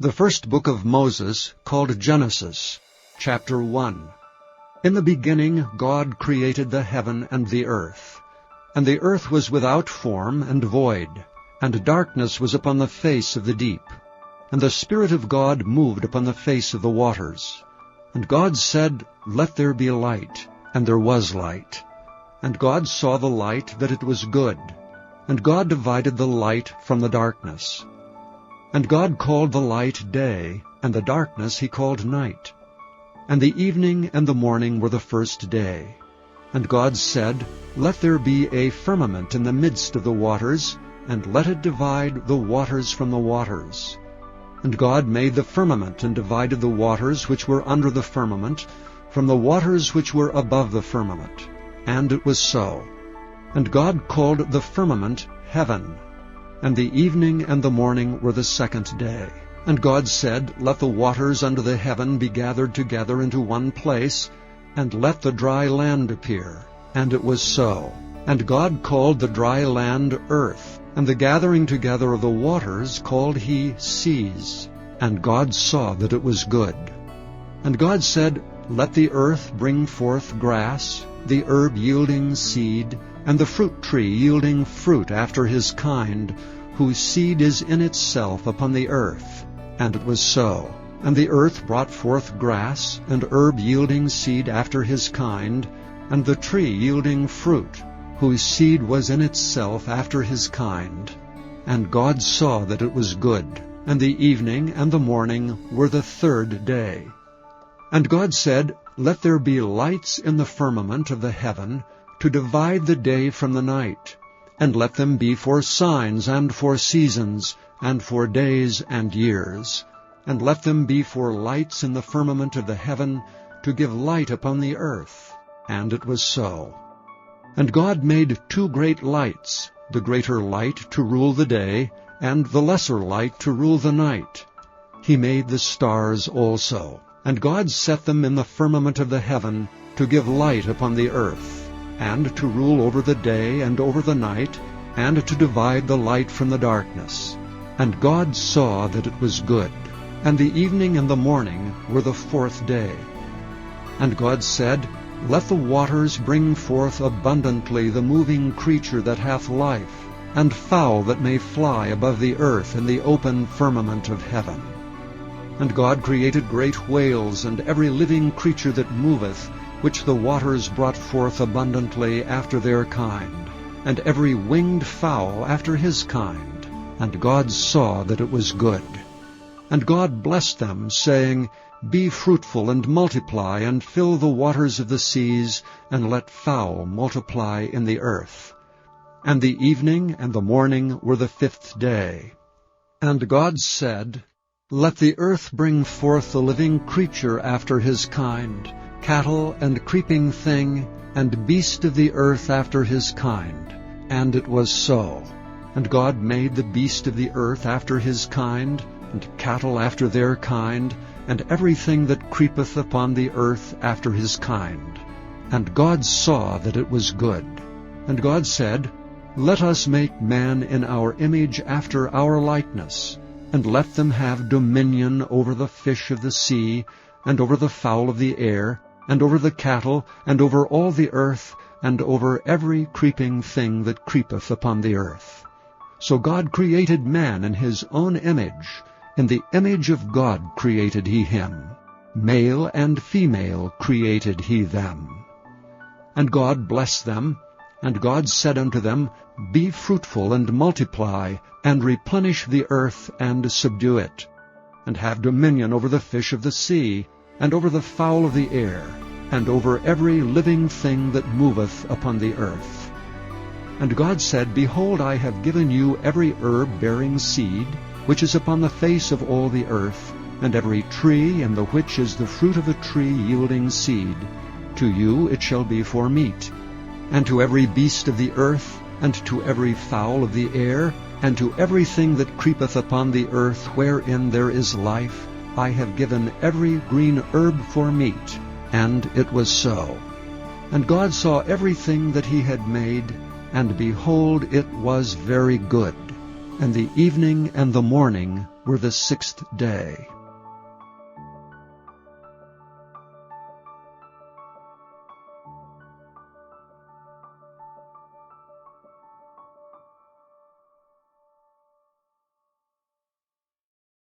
The first book of Moses, called Genesis, chapter 1. In the beginning God created the heaven and the earth. And the earth was without form and void, and darkness was upon the face of the deep. And the Spirit of God moved upon the face of the waters. And God said, Let there be light. And there was light. And God saw the light, that it was good. And God divided the light from the darkness. And God called the light day, and the darkness he called night. And the evening and the morning were the first day. And God said, Let there be a firmament in the midst of the waters, and let it divide the waters from the waters. And God made the firmament, and divided the waters which were under the firmament from the waters which were above the firmament. And it was so. And God called the firmament heaven. And the evening and the morning were the second day. And God said, Let the waters under the heaven be gathered together into one place, and let the dry land appear. And it was so. And God called the dry land earth, and the gathering together of the waters called he seas. And God saw that it was good. And God said, Let the earth bring forth grass, the herb yielding seed, and the fruit tree yielding fruit after his kind, whose seed is in itself upon the earth. And it was so. And the earth brought forth grass, and herb yielding seed after his kind, and the tree yielding fruit, whose seed was in itself after his kind. And God saw that it was good. And the evening and the morning were the third day. And God said, Let there be lights in the firmament of the heaven, to divide the day from the night, and let them be for signs and for seasons, and for days and years. And let them be for lights in the firmament of the heaven, to give light upon the earth. And it was so. And God made two great lights, the greater light to rule the day, and the lesser light to rule the night. He made the stars also. And God set them in the firmament of the heaven, to give light upon the earth, and to rule over the day and over the night, and to divide the light from the darkness. And God saw that it was good. And the evening and the morning were the fourth day. And God said, Let the waters bring forth abundantly the moving creature that hath life, and fowl that may fly above the earth in the open firmament of heaven. And God created great whales, and every living creature that moveth, which the waters brought forth abundantly after their kind, and every winged fowl after his kind. And God saw that it was good. And God blessed them, saying, Be fruitful and multiply, and fill the waters of the seas, and let fowl multiply in the earth. And the evening and the morning were the fifth day. And God said, Let the earth bring forth the living creature after his kind, cattle and creeping thing, and beast of the earth after his kind. And it was so. And God made the beast of the earth after his kind, and cattle after their kind, and everything that creepeth upon the earth after his kind. And God saw that it was good. And God said, Let us make man in our image after our likeness, and let them have dominion over the fish of the sea, and over the fowl of the air, and over the cattle, and over all the earth, and over every creeping thing that creepeth upon the earth. So God created man in his own image. In the image of God created he him. Male and female created he them. And God blessed them. And God said unto them, Be fruitful and multiply, and replenish the earth, and subdue it. And have dominion over the fish of the sea, and over the fowl of the air, and over every living thing that moveth upon the earth. And God said, Behold, I have given you every herb bearing seed, which is upon the face of all the earth, and every tree in the which is the fruit of a tree yielding seed. To you it shall be for meat. And to every beast of the earth, and to every fowl of the air, and to everything that creepeth upon the earth wherein there is life, I have given every green herb for meat. And it was so. And God saw everything that he had made, and behold, it was very good. And the evening and the morning were were the 6th day.